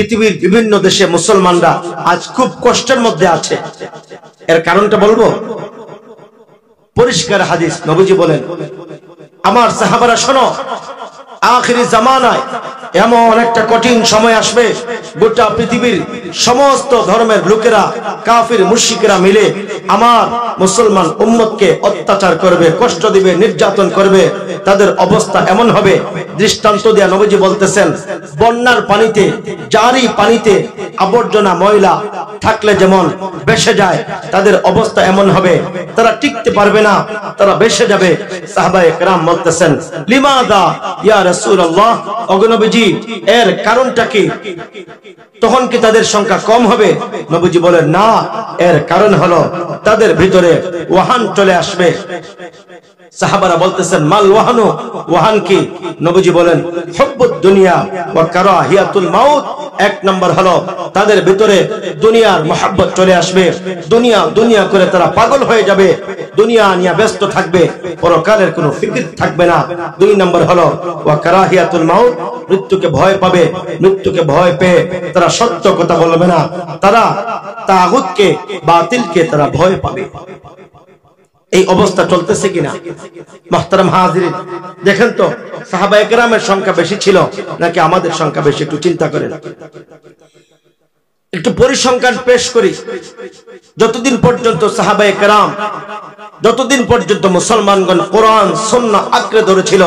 পৃথিবীর বিভিন্ন দেশে মুসলমানরা আজ খুব কষ্টের মধ্যে আছে। এর কারণটা বলবো, পরিষ্কার হাদিস। নবীজি বলেন, আমার সাহাবারা শোনো, আখিরি জামানায় এমন একটা কঠিন সময় আসবে, গোটা পৃথিবীর সমস্ত ধর্মের লোকেরা, কাফির মুশরিকরা মিলে আমার মুসলমান উম্মতকে অত্যাচার করবে, কষ্ট দিবে, নির্যাতন করবে। তাদের অবস্থা এমন হবে, দৃষ্টান্ত দিয়া নবীজি বলতেছেন, বন্যার পানিতে, জারি পানিতে আবর্জনা ময়লা থাকলে যেমন ভেসে যায়, তাদের অবস্থা এমন হবে, তারা টিকতে পারবে না, তারা ভেসে যাবে। সাহাবায়ে কেরাম বলতেছেন, লিমাদা ইয়া রাসূলুল্লাহ, ওগো নবীজি এর কারণটা কি? তখন কি তাদের সংখ্যা কম হবে? নবীজি বলেন, না, এর কারণ হলো তাদের ভিতরে ওয়াহান চলে আসবে। সাহাবারা বলতেছেন, মাল ওয়াহানু, ওয়াহান কি? নবীজি বলেন, হুব্বুদ দুনিয়া ওয়া কারাহিয়াতুল মাউত। এক নম্বর হলো তাদের ভিতরে দুনিয়ার মহব্বত চলে আসবে, দুনিয়া দুনিয়া করে তারা পাগল হয়ে যাবে, দুনিয়া নিয়ে ব্যস্ত থাকবে, পরকালের কোনো ফিকির থাকবে না। দুই নম্বর হলো ওয়া কারাহিয়াতুল মাউত, মৃত্যুকে ভয় পাবে, মৃত্যুকে ভয় পেয়ে তারা সত্য কথা বলবে না, তারা তাগুতকে, বাতিলকে তারা ভয় পাবে। এই অবস্থা চলতেছে কিনা? মুহতারাম হাজিরিন, দেখেন তো সাহাবায়ে কেরামের সংখ্যা বেশি ছিল নাকি আমাদের সংখ্যা বেশি? একটু চিন্তা করেন, একটু পরিসংখ্যান পেশ করি। যতদিন পর্যন্ত সাহাবায়ে কেরাম, যতদিন পর্যন্ত মুসলমানগণ কোরআন সুন্নাহ আঁকড়ে ধরেছিল,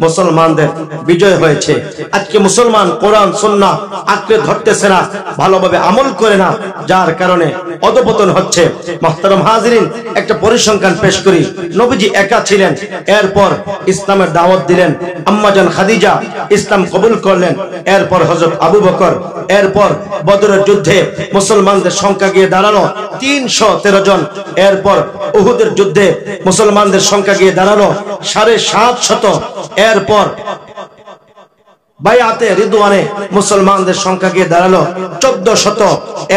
মুসলমানদের বিজয় হয়েছে। আজকে মুসলমান কোরআন সুন্নাহ আঁকড়ে ধরতেছে না, ভালোভাবে আমল করে না, যার কারণে অধপতন হচ্ছে। মুহতারাম হাজিরিন, একটা পরিসংখ্যান পেশ করি। নবীজি একা ছিলেন, এরপর ইসলামের দাওয়াত দিলেন, আম্মাজান খাদিজা ইসলাম কবুল করলেন, এরপর হযরত আবু বকর, এরপর বদরের যুদ্ধে মুসলমানদের সংখ্যা গিয়ে দাঁড়ালো 313 জন, এরপর উহুদের যুদ্ধে মুসলমানদের সংখ্যা গিয়ে দাঁড়ালো 750, এরপর বায়াতে রিদওয়ানে মুসলমানদের সংখ্যা গিয়ে দাঁড়ালো 1400,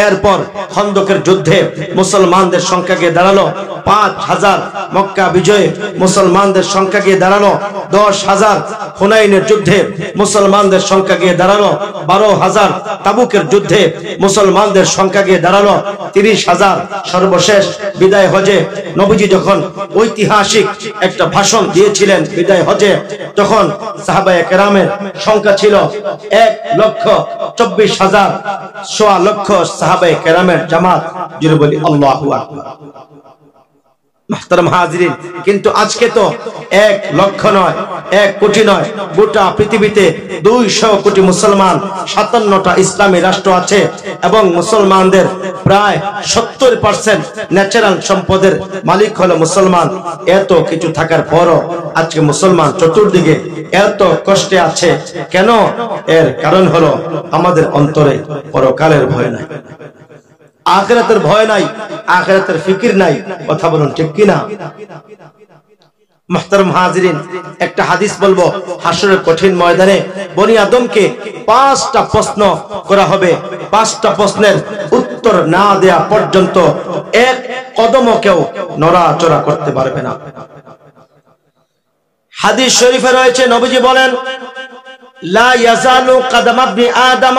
এরপর খন্দকের যুদ্ধে মুসলমানদের সংখ্যা গিয়ে দাঁড়ালো 5000, মক্কা বিজয়ে মুসলমানদের সংখ্যা গিয়ে দাঁড়ালো 10,000, হুনাইনের যুদ্ধে মুসলমানদের সংখ্যা গিয়ে দাঁড়ালো 12,000, তাবুকের যুদ্ধে মুসলমানদের সংখ্যা গিয়ে দাঁড়ালো 30,000। সর্বশেষ বিদায় হজে নবীজি যখন ঐতিহাসিক একটা ভাষণ দিয়েছিলেন বিদায় হজে, তখন সাহাবায়ে কেরামের সংখ্যা ছিল 1,24,000, 1.25 লক্ষ সাহাবায়ে কেরামের জামাত। জুড়ে বলি আল্লাহু আকবার। মুহতারাম হাজিরিন, কিন্তু আজকে তো 1 লক্ষ নয়, 1 কোটি নয়, গোটা পৃথিবীতে 200 কোটি মুসলমান, 57টা ইসলামী রাষ্ট্র আছে এবং মুসলমানদের প্রায় 70% ন্যাচারাল সম্পদের মালিক হলো মুসলমান। এত কিছু থাকার পরও আজকে মুসলমান চতুর্দিকে এত কষ্টে আছে কেন? এর কারণ হলো আমাদের অন্তরে পরকালের ভয় নাই, আখিরাতের ভয় নাই, আখিরাতের ফিকির নাই। কথা বলুন ঠিক কিনা? মুহতারাম হাজিরিন, একটা হাদিস বলবো। হাসরের কঠিন ময়দানে বনি আদমকে 5টা প্রশ্ন করা হবে, 5টা প্রশ্নের উত্তর না দেয়া পর্যন্ত 1 কদমও কেউ নড়াচড়া করতে পারবে না। হাদিস শরীফে রয়েছে, নবীজি বলেন, লা ইয়াজালু কদম ইবনি আদম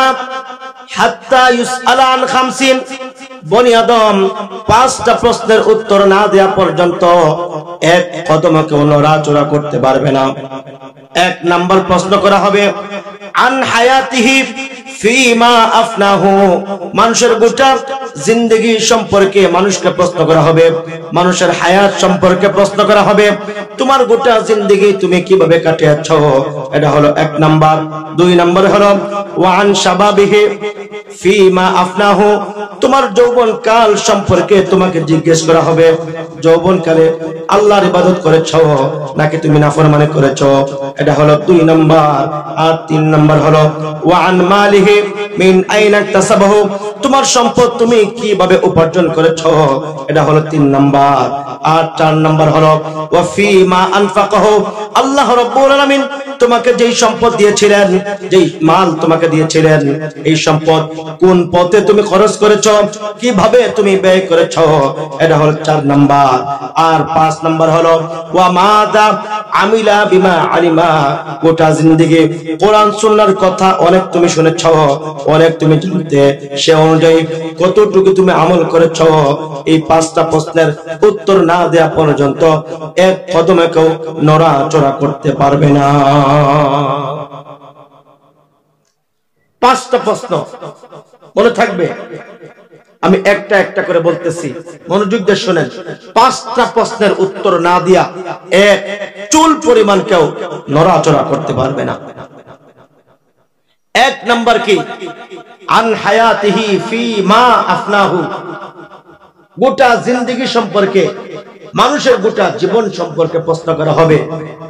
হাত্তা ইউসআলা আন 50। বনি আদম 5টা প্রশ্নের উত্তর না দেয়া পর্যন্ত 1 কদমও কেউ নড়াচড়া করতে পারবে না। 1 নাম্বার প্রশ্ন করা হবে, আন হায়াতিহি ফিমা আফনাহু। মানুষের গোটা জিন্দেগি সম্পর্কে মানুষকে প্রশ্ন করা হবে, মানুষের হায়াত সম্পর্কে প্রশ্ন করা হবে, তোমার গোটা জিন্দেগি তুমি কিভাবে কাটিয়েছো, এটা হলো 1 নাম্বার। 2 নাম্বার হলো ওয়ান শাবাবিহি ফিমা আফনাহু। তোমার যৌবন কাল সম্পর্কে তোমাকে জিজ্ঞেস করা হবে, যৌবন কালে আল্লাহর ইবাদত করেছো নাকি তুমি নাফরমানি করেছো, এটা হলো 2 নাম্বার। আর 3 নাম্বার হলো ওয়ান মালিহি মিন আইনা ইকতাসাবাহু। তোমার সম্পদ তুমি কিভাবে উপার্জন করেছো, এটা হলো 3 নাম্বার। আর 4 নাম্বার হলো ওয়া ফিমা আনফাকাহু। আল্লাহ রাব্বুল আলামিন তোমাকে যেই সম্পদ দিয়েছিলেন, যেই মাল তোমাকে দিয়েছিলেন, এই সম্পদ কোন পথে তুমি খরচ করেছো, কিভাবে তুমি ব্যয় করেছো, এটা হলো 4 নাম্বার। আর 5 নাম্বার হলো ওয়া মাদা আমিলা বিমা আলিমা, গোটা জিন্দেগি কোরআন সুন্নাহর কথা অনেক তুমি শুনেছো, অনেক তুমি জানতে, সে অনুযায়ী কতটুকু তুমি আমল করেছো। এই 5টা প্রশ্নের উত্তর না দেয়া পর্যন্ত এক কদমে কেউ নড়াচড়া করতে পারবে না। 5টা প্রশ্ন মনে থাকবে, আমি একটা একটা করে বলতেছি, মনোযোগ দিয়ে শুনেন। 5টা প্রশ্নের উত্তর না দিয়া এক চুল পরিমাণ কেউ নড়াচড়া করতে পারবে না। 1 নাম্বার কি? আন হায়াতিহি ফি মা আফনাহু, গোটা জিন্দেগি সম্পর্কে, মানুষের গোটা জীবন সম্পর্কে প্রশ্ন করা হবে।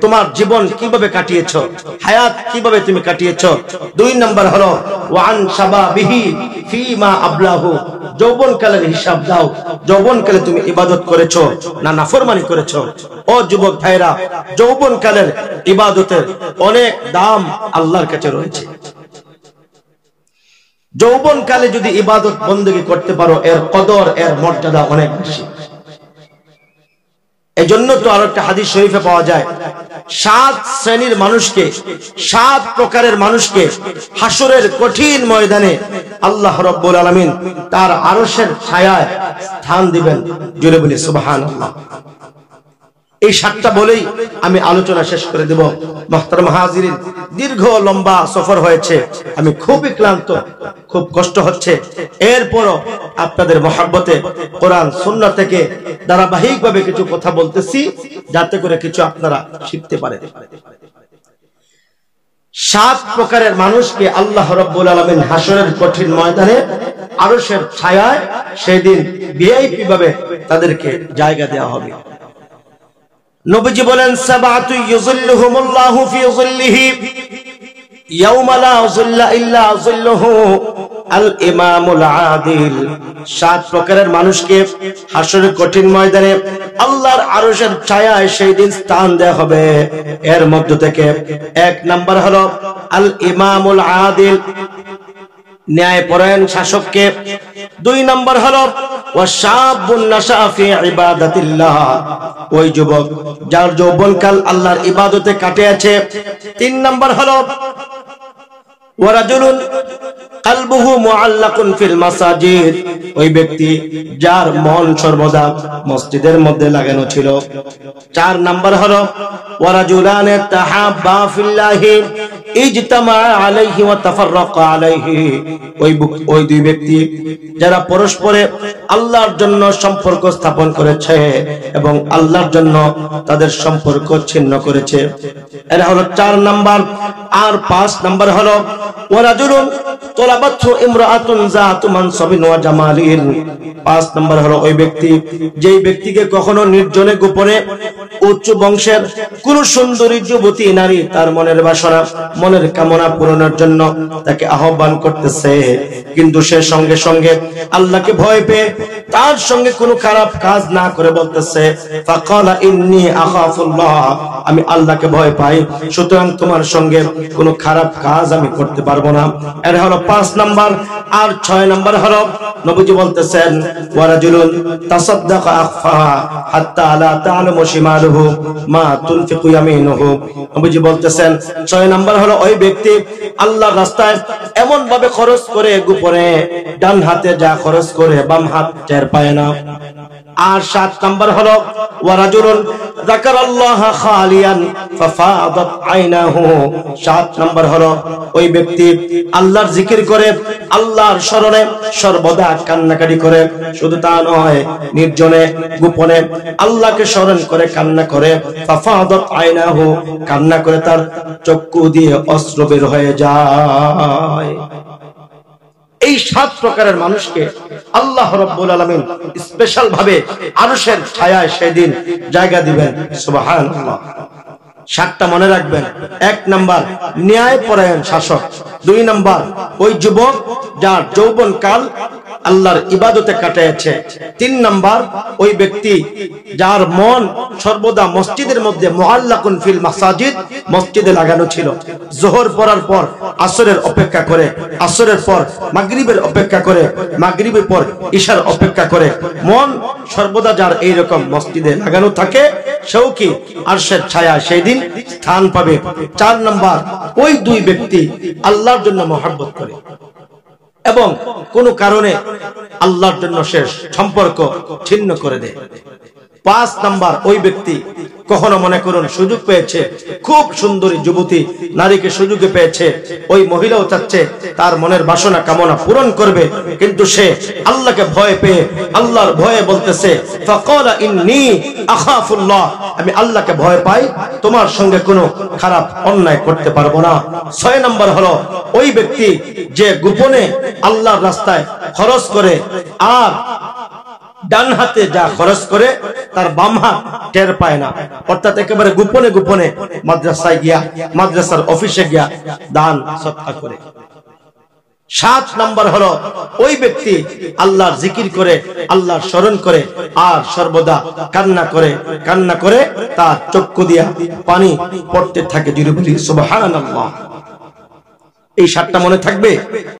তোমার জীবন কিভাবে কাটিয়েছো, হায়াত কিভাবে তুমি কাটিয়েছো। 2 নাম্বার হলো ওয়ান শাবাবিহি ফিমা আবলাহু, যৌবনকালের হিসাব দাও, যৌবনকালে তুমি ইবাদত করেছো না নাফরমানি করেছো। ও যুবক ভাইরা, যৌবনকালের ইবাদতের অনেক দাম আল্লাহর কাছে রয়েছে। যৌবনকালে যদি ইবাদত বন্দেগী করতে পারো, এর কদর, এর মর্যাদা অনেক বেশি। এজন্য তো আর একটা হাদিস শরীফে পাওয়া যায়, 7 শ্রেণীর মানুষকে, 7 প্রকারের মানুষকে হাসরের কঠিন ময়দানে আল্লাহ রাব্বুল আলামিন তার আরশের ছায়ায় স্থান দিবেন। জোরে বলি সুবহানাল্লাহ। এই 7টা বলেই আমি আলোচনা শেষ করে দেব। মুহতারাম হাজিরিন, দীর্ঘ লম্বা সফর হয়েছে, আমি খুবই ক্লান্ত, খুব কষ্ট হচ্ছে। এরপরও আপনাদের মহব্বতে কোরআন সুন্নাহ থেকে ধারাবাহিকভাবে কিছু কথা বলতেছি, যাতে করে কিছু আপনারা শিখতে পারেন। 7 প্রকারের মানুষকে আল্লাহ রাব্বুল আলামিন হাসরের কঠিন ময়দানে আরশের ছায়ায় সেদিন ভিআইপি ভাবে তাদেরকে জায়গা দেওয়া হবে। নবীজি বলেন, সাবাতু ইউযিল্লুহুমুল্লাহু ফি যিল্লিহি ইয়াওমা লা যিল্লা ইল্লা যিল্লুহু, আল ইমামুল আদিল। 7 প্রকারের মানুষকে হাসরের কঠিন ময়দানে আল্লাহর আরশের ছায়ায় সেই দিন স্থান দেওয়া হবে। এর মধ্য থেকে 1 নাম্বার হলো আল ইমামুল আদিল, ন্যায়পরায়ণ শাসককে। 2 নাম্বার হলো ওয়াশাবুন নাশা ফি ইবাদাতিল্লাহ, ওই যুবক যার যৌবনকাল আল্লাহর ইবাদতে কাটে আছে। 3 নাম্বার হলো ওয়ারাজুলুন কলবুহু মুআল্লাকুন ফিল মাসাজিদ, ওই ব্যক্তি যার মন সর্বদা মসজিদের মধ্যে লাগানো ছিল। 4 নাম্বার হলো ওয়ারাজুলানে তাহাব্বা ফিল্লাহি ইজতামা আলাইহি ওয়া তাফাররাকা আলাইহি, ওই 2 ব্যক্তি যারা পরস্পরে আল্লাহর জন্য সম্পর্ক স্থাপন করেছে এবং আল্লাহর জন্য তাদের সম্পর্ক ছিন্ন করেছে। এরা হলো 4 নাম্বার। আর 5 নাম্বার হলো ওয়ারাজুলুন তলাবাতহু ইমরাআতুন যাতু মানসাবিন ওয়া জামালিন। 5 নাম্বার হলো ওই ব্যক্তি, যেই ব্যক্তিকে কখনো নির্জনে গোপনে উচ্চ বংশের কোন সুন্দরী যুবতী নারী তার মনের বাসনা, মনের কামনা পূরণের জন্য তাকে আহ্বান করতেছে, কিন্তু সে সঙ্গে সঙ্গে আল্লাহকে ভয় পেয়ে তার সঙ্গে কোনো খারাপ কাজ না করে বলতেছে, ফাকালা ইন্নী আখাফুল্লাহ, আমি আল্লাহকে ভয় পাই, সুতরাং তোমার সঙ্গে কোনো খারাপ কাজ আমি করতে পারবো না। এর হলো 5 নাম্বার। আর 6 নাম্বার হলো নবীজি বলতেছেন ওয়ারাজুলুন তাসাদদাকা আখফা হাত্তা লা তা'লামু শিমালুহু মা তুনফিকু ইয়ামিনুহু। নবীজি বলতেছেন 6 নাম্বার হলো ওই ব্যক্তি আল্লাহর রাস্তায় এমন ভাবে খরচ করে গোপনে, ডান হাতে যা খরচ করে বাম হাত টের পায় না। আর 7 নাম্বার হলো ওয়ারাজুলুন যাকারাল্লাহ খালিয়ান ফাফাদাত আইনাহু। 7 নাম্বার হলো ওই ব্যক্তি আল্লাহর জিকির করে, আল্লাহর স্মরণে সর্বদা কান্নাকাটি করে, শুধু তা নয়, নির্জনে গোপনে আল্লাহকে স্মরণ করে কান্না করে, ফাফাদাত আইনাহু, কান্না করে তার চক্ষু দিয়ে অশ্রু বের হয়ে যায়। এই 7 প্রকারের মানুষকে আল্লাহ রাব্বুল আলামিন স্পেশাল ভাবে আরশের ছায়ায় সেদিন জায়গা দিবেন। সুবহানাল্লাহ। 7টা মনে রাখবেন। 1 নাম্বার ন্যায়পরায়ণ শাসক। 2 নাম্বার ওই যুবক যার যৌবনকাল আল্লাহর ইবাদতে কাটাইছে। 3 নাম্বার ওই ব্যক্তি যার মন সর্বদা মসজিদের মধ্যে মুআল্লাকুন ফিল মাসাজিদ, মসজিদে লাগানো ছিল। যোহর পড়ার পর আসরের অপেক্ষা করে, আসরের পর মাগরিবের অপেক্ষা করে, মাগরিবের পর ইশার অপেক্ষা করে, মন সর্বদা যার এইরকম মসজিদে লাগানো থাকে, সেও কি আরশের ছায়া সেই দিন স্থান পাবে। 4 নাম্বার ওই 2 ব্যক্তি আল্লাহর জন্য মহব্বত করে এবং কোন কারণে আল্লাহর জন্য শেষ সম্পর্ক ছিন্ন করে দেয়। 5 নাম্বার ওই ব্যক্তি কখনো মনে করুন সুযোগ পেয়েছে, খুব সুন্দরী যুবতী নারীকে সুযোগে পেয়েছে, ওই মহিলাও চাচ্ছে তার মনের বাসনা কামনা পূরণ করবে, কিন্তু সে আল্লাহকে ভয় পেয়ে আল্লাহর ভয়ে বলতেছে ফাকালা ইন্নী আখাফুল্লাহ, আমি আল্লাহকে ভয় পাই, তোমার সঙ্গে কোনো খারাপ অন্যায় করতে পারবো না। 6 নাম্বার হলো ওই ব্যক্তি যে গোপনে আল্লাহর রাস্তায় খরচ করে আর ডান হাতে যা খরচ করে তার বাম হাত টের পায় না, অর্থাৎ একেবারে গোপনে গোপনে মাদ্রাসায় গিয়া, মাদ্রাসার অফিসে গিয়া দান সদকা করে। 7 নাম্বার হলো ওই ব্যক্তি আল্লাহর জিকির করে, আল্লাহর স্মরণ করে আর সর্বদা কান্না করে, কান্না করে তার চক্ষু দিয়া পানি পড়তে থাকে। জোরে বলি সুবহানাল্লাহ। এই 7টা মনে থাকবে।